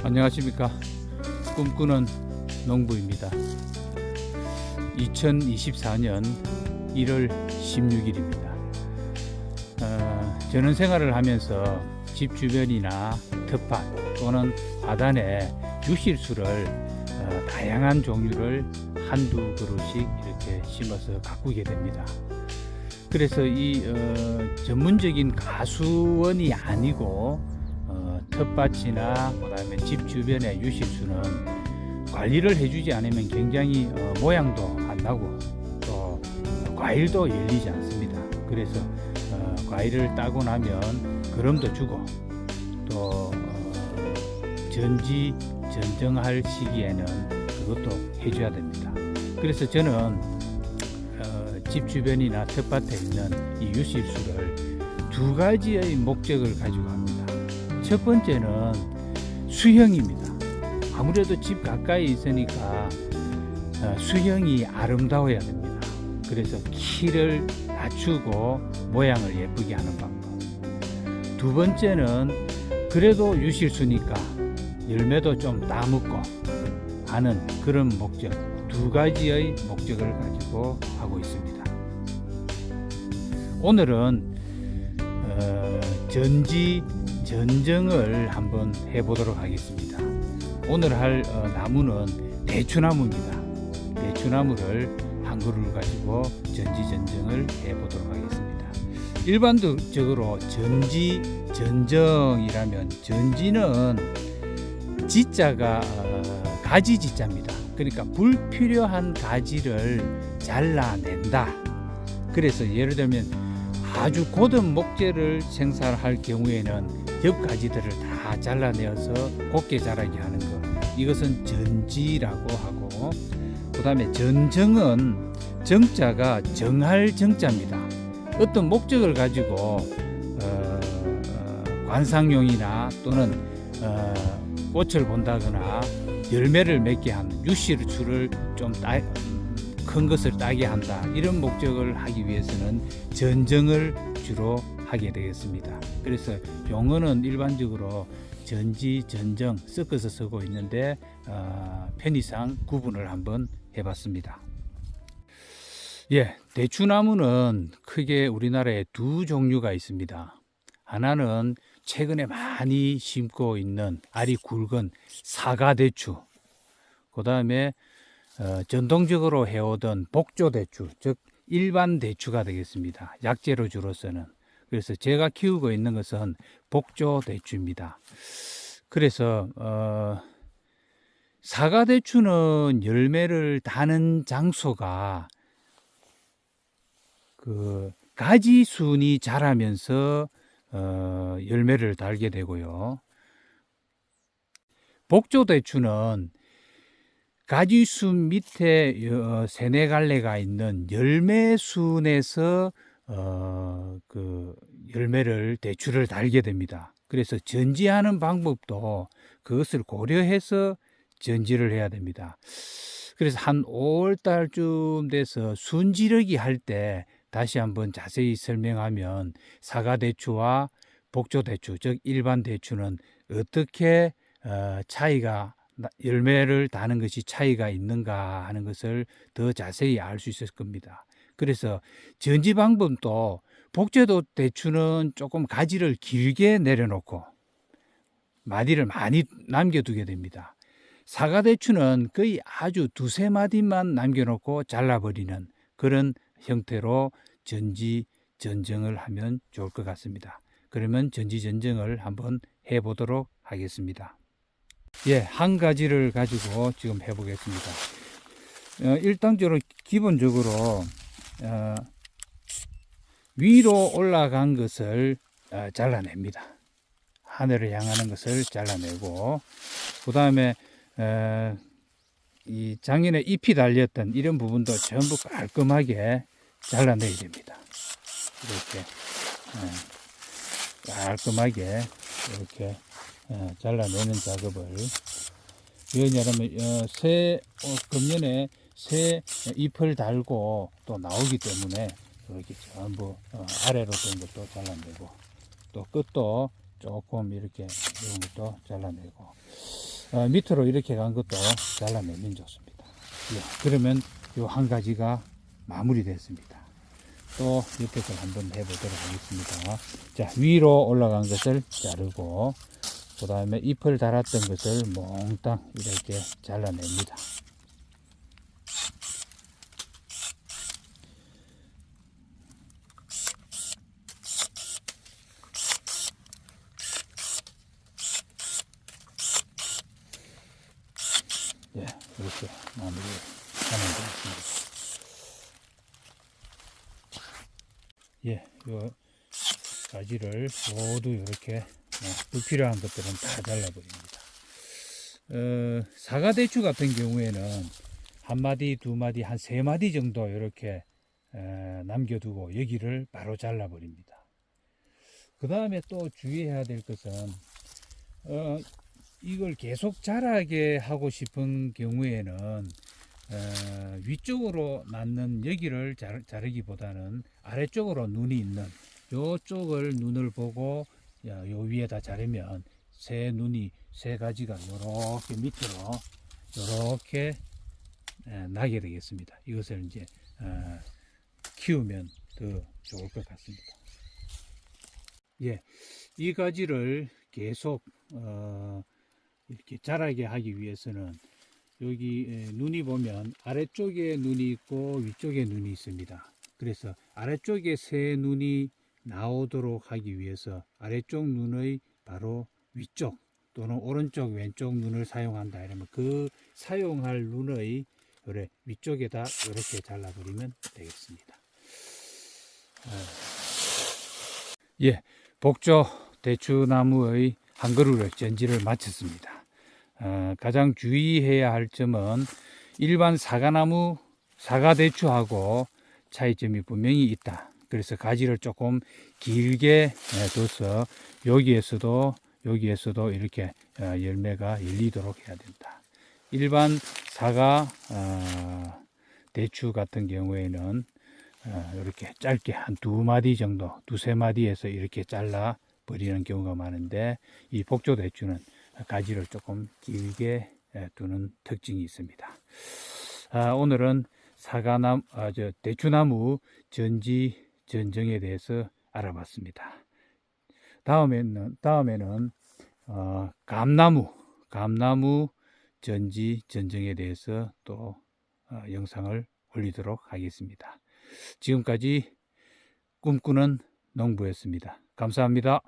안녕하십니까. 꿈꾸는 농부입니다. 2024년 1월 16일입니다. 전원 생활을 하면서 집 주변이나 텃밭 또는 화단에 유실수를 다양한 종류를 한두 그루씩 이렇게 심어서 가꾸게 됩니다. 그래서 이 전문적인 가수원이 아니고 텃밭이나 그다음에 집 주변의 유실수는 관리를 해주지 않으면 굉장히 모양도 안 나고 또 과일도 열리지 않습니다. 그래서 과일을 따고 나면 거름도 주고 또 전지 전정할 시기에는 그것도 해줘야 됩니다. 그래서 저는 집 주변이나 텃밭에 있는 이 유실수를 두 가지의 목적을 가지고 합니다. 첫 번째는 수형입니다. 아무래도 집 가까이 있으니까 수형이 아름다워야 됩니다. 그래서 키를 낮추고 모양을 예쁘게 하는 방법. 두 번째는 그래도 유실수니까 열매도 좀 따먹고 하는 그런 목적, 두 가지의 목적을 가지고 하고 있습니다. 오늘은 전지 전정을 한번 해보도록 하겠습니다. 오늘 할 나무는 대추나무입니다. 대추나무를 한 그루를 가지고 전지 전정을 해보도록 하겠습니다. 일반적으로 전지 전정이라면 전지는 지자가 가지 지자입니다. 그러니까 불필요한 가지를 잘라낸다. 그래서 예를 들면 아주 고든 목재를 생산할 경우에는 옆 가지들을 다 잘라내어서 곱게 자라게 하는 것, 이것은 전지라고 하고, 그 다음에 전정은 정자가 정할 정자입니다. 어떤 목적을 가지고 관상용이나 또는 꽃을 본다거나 열매를 맺게 하는 유실수를 좀 큰 것을 따게 한다, 이런 목적을 하기 위해서는 전정을 주로 하게 되겠습니다. 그래서 용어는 일반적으로 전지, 전정 섞어서 쓰고 있는데 편의상 구분을 한번 해봤습니다. 대추나무는 크게 우리나라에 두 종류가 있습니다. 하나는 최근에 많이 심고 있는 알이 굵은 사과대추, 그 다음에 전통적으로 해오던 복조대추, 즉 일반 대추가 되겠습니다. 약재로 주로 쓰는. 그래서 제가 키우고 있는 것은 복조대추입니다. 그래서 사과대추는 열매를 다는 장소가 그 가지순이 자라면서 열매를 달게 되고요. 복조대추는 가지순 밑에 세네 갈래가 있는 열매순에서 그 열매를 대추를 달게 됩니다. 그래서 전지하는 방법도 그것을 고려해서 전지를 해야 됩니다. 그래서 한 5월달쯤 돼서 순지르기 할 때 다시 한번 자세히 설명하면 사과대추와 복조대추, 즉 일반 대추는 어떻게 차이가, 열매를 다는 것이 차이가 있는가 하는 것을 더 자세히 알 수 있을 겁니다. 그래서 전지 방법도 복제도 대추는 조금 가지를 길게 내려놓고 마디를 많이 남겨두게 됩니다. 사과대추는 거의 아주 두세 마디만 남겨놓고 잘라버리는 그런 형태로 전지 전정을 하면 좋을 것 같습니다. 그러면 전지 전정을 한번 해보도록 하겠습니다. 한 가지를 가지고 지금 해보겠습니다. 일단적으로 기본적으로 위로 올라간 것을 잘라냅니다. 하늘을 향하는 것을 잘라내고, 그 다음에 이 작년에 잎이 달렸던 이런 부분도 전부 깔끔하게 잘라내야 됩니다. 이렇게 깔끔하게 이렇게 잘라내는 작업을. 왜냐하면 금년에 새 잎을 달고 또 나오기 때문에 이렇게 전부 아래로 된 것도 잘라내고, 또 끝도 조금 이렇게 이런 것도 잘라내고, 밑으로 이렇게 간 것도 잘라내면 좋습니다. 예, 그러면 요 한 가지가 마무리됐습니다. 또 옆에 걸 한번 해보도록 하겠습니다. 자, 위로 올라간 것을 자르고 그 다음에 잎을 달았던 것을 몽땅 이렇게 잘라냅니다. 예, 이렇게 마무리하면 되겠습니다. 예, 요 가지를 모두 이렇게 불필요한 것들은 다 잘라버립니다. 사과대추 같은 경우에는 한 마디, 두 마디, 한 세 마디 정도 이렇게 남겨두고 여기를 바로 잘라버립니다. 그 다음에 또 주의해야 될 것은 이걸 계속 자라게 하고 싶은 경우에는 위쪽으로 낳는 여기를 자르기보다는 아래쪽으로 눈이 있는 요쪽을 눈을 보고 요 위에다 자르면 새 가지가 요렇게 밑으로 요렇게 나게 되겠습니다. 이것을 이제 키우면 더 좋을 것 같습니다. 예, 이 가지를 계속 이렇게 자라게 하기 위해서는 여기 눈이 보면 아래쪽에 눈이 있고 위쪽에 눈이 있습니다. 그래서 아래쪽에 새 눈이 나오도록 하기 위해서 아래쪽 눈의 바로 위쪽 또는 오른쪽 왼쪽 눈을 사용한다 이러면 그 사용할 눈의 위쪽에다 이렇게 잘라버리면 되겠습니다. 예, 복조 대추나무의 한 그루를 전지를 마쳤습니다. 가장 주의해야 할 점은 일반 사과나무, 사과대추하고 차이점이 분명히 있다. 그래서 가지를 조금 길게 둬서 여기에서도 이렇게 열매가 열리도록 해야 된다. 일반 사과 대추 같은 경우에는 이렇게 짧게 한 두 마디 정도, 두세 마디에서 이렇게 잘라 버리는 경우가 많은데 이 복조 대추는 가지를 조금 길게 두는 특징이 있습니다. 오늘은 대추나무 전지 전정에 대해서 알아봤습니다. 다음에는 감나무 전지 전정에 대해서 또 영상을 올리도록 하겠습니다. 지금까지 꿈꾸는 농부였습니다. 감사합니다.